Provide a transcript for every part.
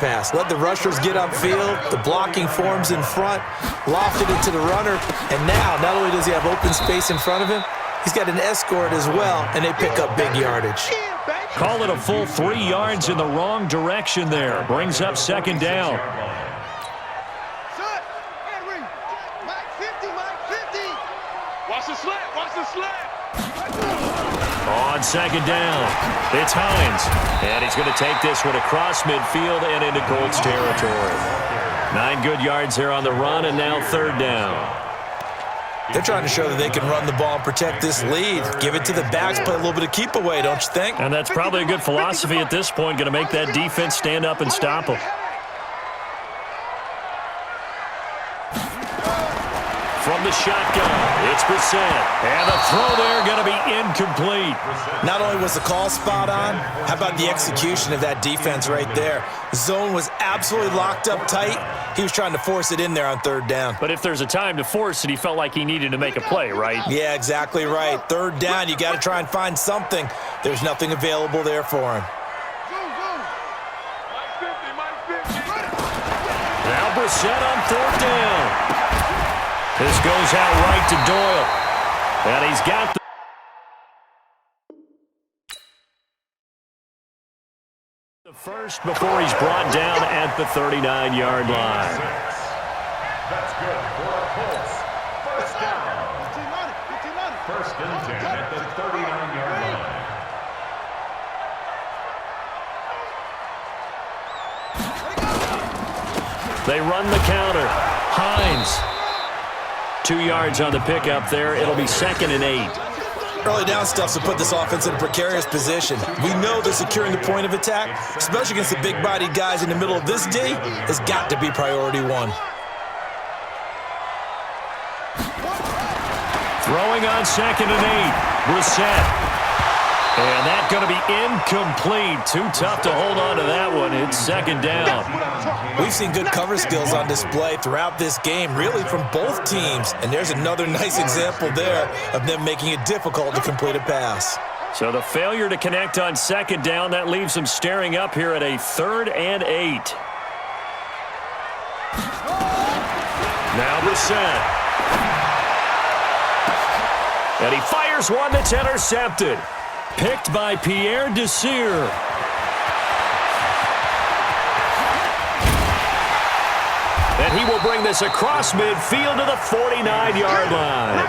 pass. Let the rushers get upfield, the blocking forms in front, lofted it to the runner, and now not only does he have open space in front of him, he's got an escort as well, and they pick up big yardage. Call it a full 3 yards in the wrong direction there. Brings up second down. Watch the slant, watch the slant. On second down, it's Hines. And he's going to take this one across midfield and into Colts territory. 9 good yards there on the run, and now third down. They're trying to show that they can run the ball and protect this lead. Give it to the backs, play a little bit of keep away, don't you think? And that's probably a good philosophy at this point, going to make that defense stand up and stop them. From the shotgun, it's Brissett. And the throw there going to be incomplete. Not only was the call spot on, how about the execution of that defense right there? Zone was absolutely locked up tight. He was trying to force it in there on third down. But if there's a time to force it, he felt like he needed to make a play, right? Yeah, exactly right. Third down, you got to try and find something. There's nothing available there for him. Now Brissett on fourth down. This goes out right to Doyle. And he's got the first before he's brought down at the 39-yard line. That's good for the Colts. First down. First and 10 at the 39-yard line. They run the counter. Hines. 2 yards on the pickup there. It'll be second and 8. Early down stuff to put this offense in a precarious position. We know that securing the point of attack, especially against the big-bodied guys in the middle of this D, has got to be priority one. Throwing on second and 8. Brissett. And that's going to be incomplete. Too tough to hold on to that one. It's second down. We've seen good cover skills on display throughout this game, really from both teams. And there's another nice example there of them making it difficult to complete a pass. So the failure to connect on second down, that leaves them staring up here at a third and 8. Now Brissett. And he fires one that's intercepted. Picked by Pierre Desir. And he will bring this across midfield to the 49-yard line.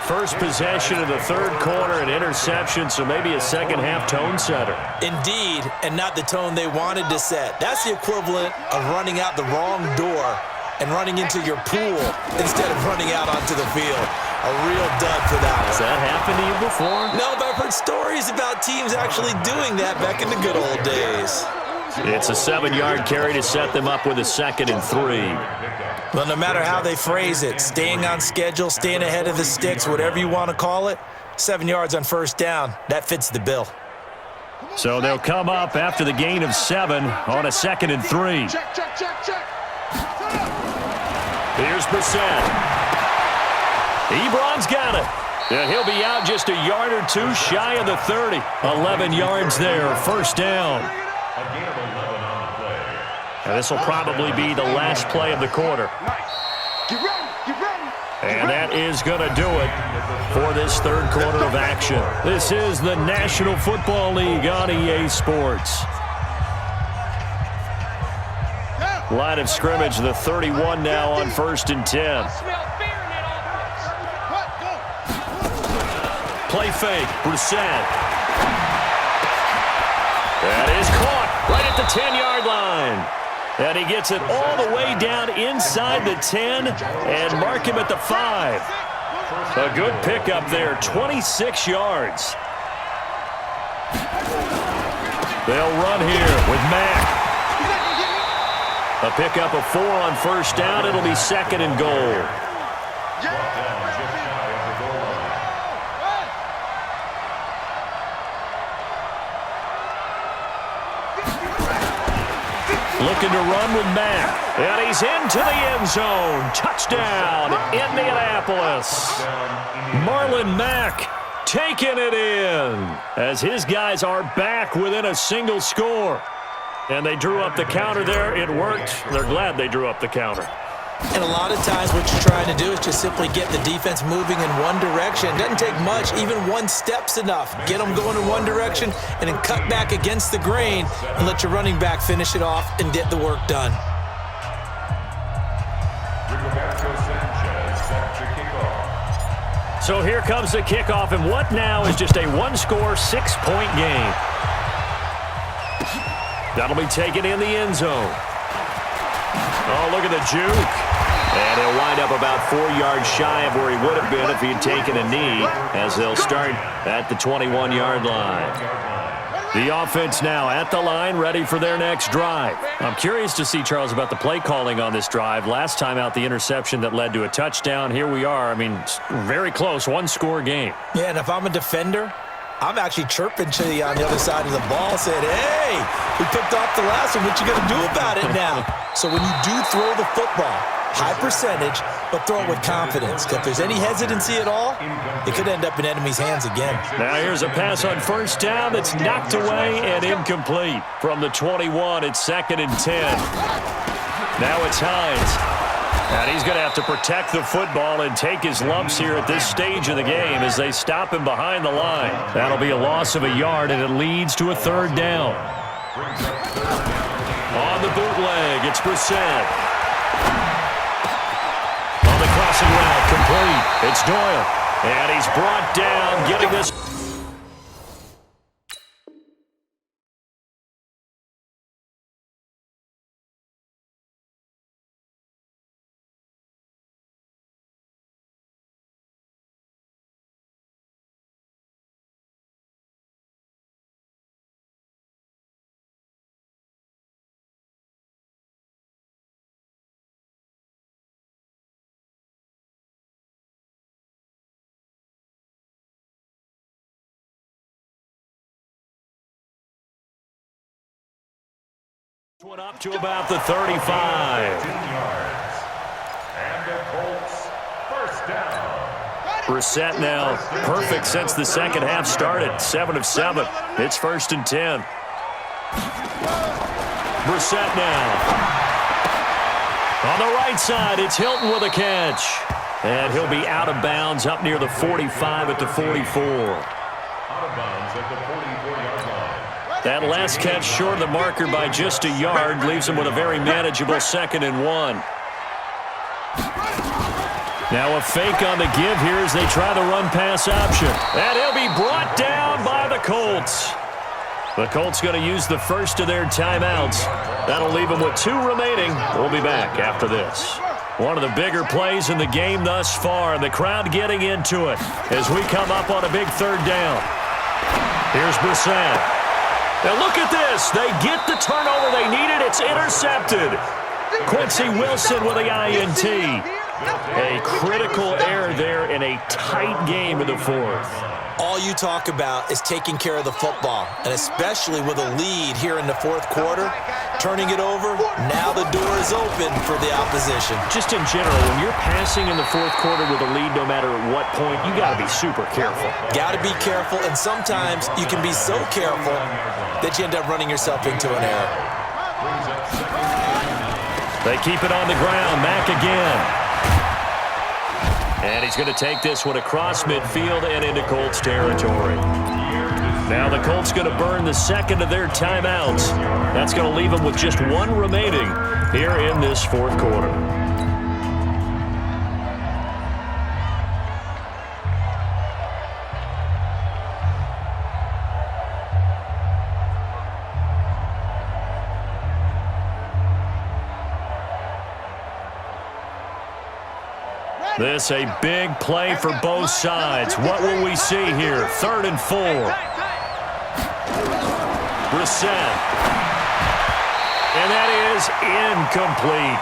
First possession of the third quarter, an interception, so maybe a second-half tone setter. Indeed, and not the tone they wanted to set. That's the equivalent of running out the wrong door and running into your pool instead of running out onto the field. A real dud for that one. Has that happened to you before? No, but I've heard stories about teams actually doing that back in the good old days. It's a 7-yard carry to set them up with a second and 3. Well, no matter how they phrase it, staying on schedule, staying ahead of the sticks, whatever you want to call it, 7 yards on first down, that fits the bill. So they'll come up after the gain of 7 on a second and 3. Check. Here's Brissett. Ebron's got it. And he'll be out just a yard or two shy of the 30. 11 yards there, first down. And this will probably be the last play of the quarter. Get ready. And that is going to do it for this third quarter of action. This is the National Football League on EA Sports. Line of scrimmage, the 31 now on first and 10. Play fake, Brissett. That is caught right at the 10-yard line. And he gets it all the way down inside the 10 and mark him at the 5. A good pickup there, 26 yards. They'll run here with Mack. A pickup of 4 on first down. It'll be second and goal. Looking to run with Mack. And he's into the end zone. Touchdown, Indianapolis. Marlon Mack taking it in as his guys are back within a single score. And they drew up the counter there. It worked. They're glad they drew up the counter. And a lot of times what you're trying to do is just simply get the defense moving in one direction. It doesn't take much. Even one step's enough. Get them going in one direction and then cut back against the grain and let your running back finish it off and get the work done. So here comes the kickoff, and what now is just a one-score, 6-point game. That'll be taken in the end zone. Oh, look at the juke. And he'll wind up about 4 yards shy of where he would have been if he had taken a knee, as they'll start at the 21-yard line. The offense now at the line, ready for their next drive. I'm curious to see, Charles, about the play calling on this drive. Last time out, the interception that led to a touchdown. Here we are. I mean, very close, one-score game. Yeah, and if I'm a defender, I'm actually chirping to you on the other side of the ball, saying, hey, we picked off the last one. What you going to do about it now? So when you do throw the football, high percentage, but throw it with confidence. If there's any hesitancy at all, it could end up in enemy's hands again. Now here's a pass on first down that's knocked away and incomplete. From the 21, it's 2nd and 10. Now it's Hines. And he's going to have to protect the football and take his lumps here at this stage of the game as they stop him behind the line. That'll be a loss of a yard, and it leads to a 3rd down. On the bootleg, it's Brissett. On the crossing route, complete. It's Doyle. And he's brought down, getting this. One up to about the 35. And the Colts, first down. Brissett now perfect since the second half started. 7 of 7. It's 1st and 10. Brissett now. On the right side, it's Hilton with a catch. And he'll be out of bounds up near the 45 at the 44. Out of bounds at the 44-yard line. That last catch short of the marker by just a yard leaves him with a very manageable 2nd and 1. Now a fake on the give here as they try the run-pass option. And he'll be brought down by the Colts. The Colts going to use the first of their timeouts. That'll leave them with 2 remaining. We'll be back after this. One of the bigger plays in the game thus far, and the crowd getting into it as we come up on a big 3rd down. Here's Brissett. Now look at this. They get the turnover they needed. It's intercepted. Quincy Wilson with the INT. A critical error there in a tight game in the 4th. All you talk about is taking care of the football, and especially with a lead here in the 4th quarter, turning it over, now the door is open for the opposition. Just in general, when you're passing in the 4th quarter with a lead, no matter at what point, you got to be super careful. Got to be careful, and sometimes you can be so careful that you end up running yourself into an error. They keep it on the ground. Mack again. And he's going to take this one across midfield and into Colts territory. Now the Colts going to burn the 2nd of their timeouts. That's going to leave them with just 1 remaining here in this 4th quarter. This a big play for both sides. What will we see here? 3rd and 4. Brissett. And that is incomplete.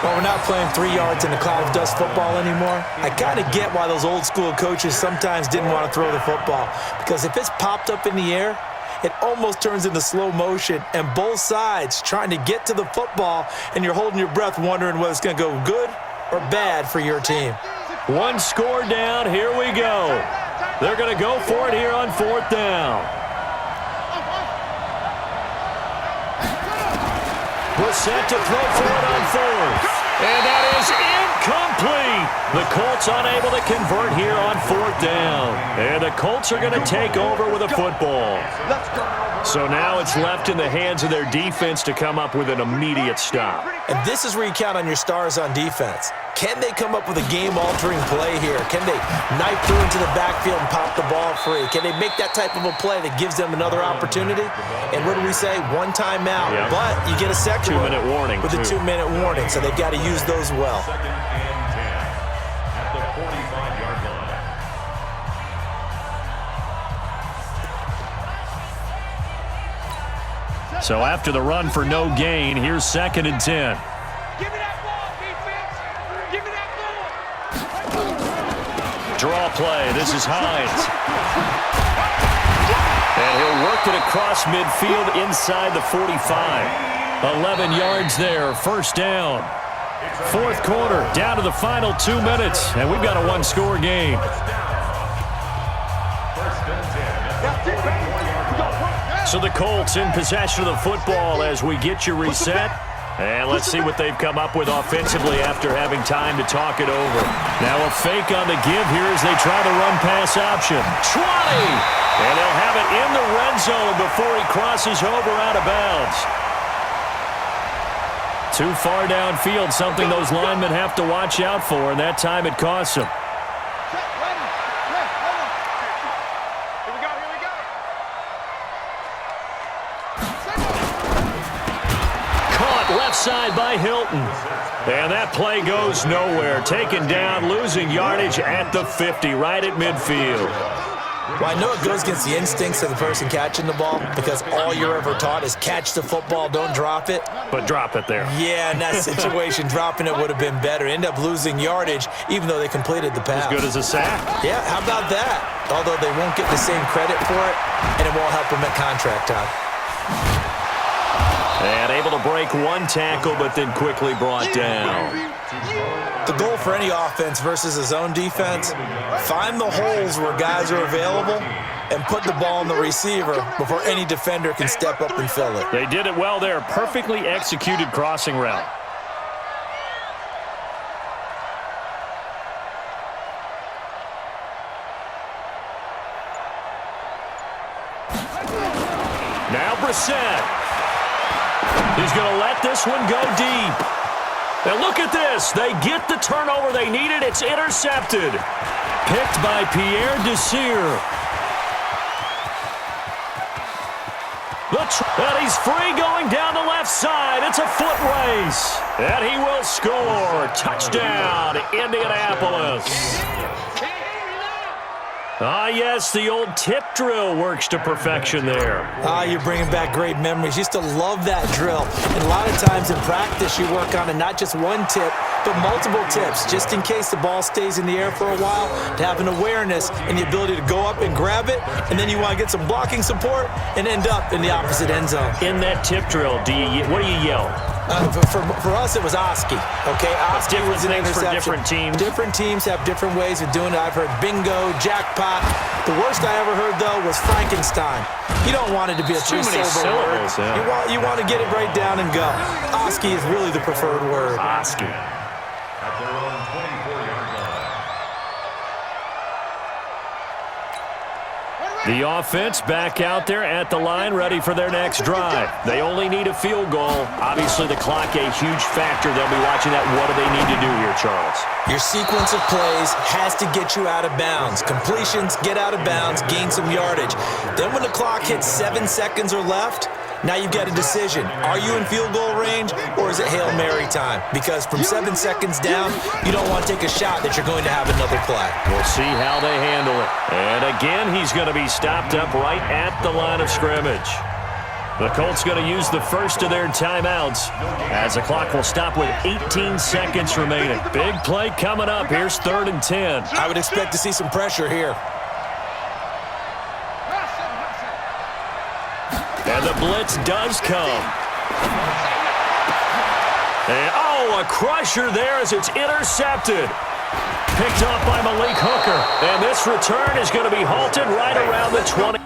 Well, we're not playing 3 yards in a cloud of dust football anymore. I kind of get why those old school coaches sometimes didn't want to throw the football. Because if it's popped up in the air, it almost turns into slow motion, and both sides trying to get to the football, and you're holding your breath wondering whether it's going to go good or bad for your team. 1 score down. Here we go. They're going to go for it here on 4th down. Brissett to throw for it on fourth. And that is incomplete. The Colts unable to convert here on fourth down. And the Colts are going to take over with a football. So now it's left in the hands of their defense to come up with an immediate stop. And this is where you count on your stars on defense. Can they come up with a game-altering play here? Can they knife through into the backfield and pop the ball free? Can they make that type of a play that gives them another opportunity? And what do we say? One timeout. Yep. But you get a second 2-minute warning with a 2-minute warning, so they've got to use those well. Second and 10 at the 45-yard line. So after the run for no gain, here's 2nd and 10. Give me that ball, defense. Give me that ball. Draw play. This is Hines. And he'll work it across midfield inside the 45. 11 yards there, first down. Fourth quarter, down to the final 2 minutes, and we've got a one-score game. So the Colts in possession of the football as we get you reset. And let's see what they've come up with offensively after having time to talk it over. Now a fake on the give here as they try the run-pass option. 20! And they'll have it in the red zone before he crosses over out of bounds. Too far downfield, something those linemen have to watch out for, and that time it costs them. Left side by Hilton. And that play goes nowhere. Taken down, losing yardage at the 50, right at midfield. Well, I know it goes against the instincts of the person catching the ball because all you're ever taught is catch the football, don't drop it. But drop it there. Yeah, in that situation, dropping it would have been better. End up losing yardage even though they completed the pass. As good as a sack. Yeah, how about that? Although they won't get the same credit for it, and it won't help them at contract time. And able to break one tackle, but then quickly brought down. The goal for any offense versus a zone defense, find the holes where guys are available and put the ball on the receiver before any defender can step up and fill it. They did it well there. Perfectly executed crossing route. Now Brissett. He's going to let this one go deep. And look at this. They get the turnover they needed. It's intercepted. Picked by Pierre Desir. And he's free going down the left side. It's a foot race. And he will score. Touchdown, Indianapolis. Ah, yes, the old tip drill works to perfection there. Ah, you're bringing back great memories. Used to love that drill. And a lot of times in practice, you work on it, not just one tip, but multiple tips, just in case the ball stays in the air for a while, to have an awareness and the ability to go up and grab it, and then you want to get some blocking support and end up in the opposite end zone. In that tip drill, what do you yell? For us, it was Oski. Okay, Oski was an interception. For different teams. Different teams have different ways of doing it. I've heard bingo, jackpot. The worst I ever heard, though, was Frankenstein. You don't want it to be a three-syllable word. Yeah. You want to get it right down and go. Oski is really the preferred word. Oski. At their own 24-yard line. The offense back out there at the line, ready for their next drive. They only need a field goal. Obviously, the clock a huge factor. They'll be watching that. What do they need to do here, Charles? Your sequence of plays has to get you out of bounds. Completions, get out of bounds, gain some yardage. Then when the clock hits 7 seconds or left, now you've got a decision. Are you in field goal range, or is it Hail Mary time? Because from 7 seconds down, you don't want to take a shot that you're going to have another play. We'll see how they handle it. And again, he's going to be stopped up right at the line of scrimmage. The Colts going to use the first of their timeouts as the clock will stop with 18 seconds remaining. Big play coming up. Here's 3rd and 10. I would expect to see some pressure here. And the blitz does come. And, a crusher there as it's intercepted. Picked off by Malik Hooker. And this return is going to be halted right around the 20.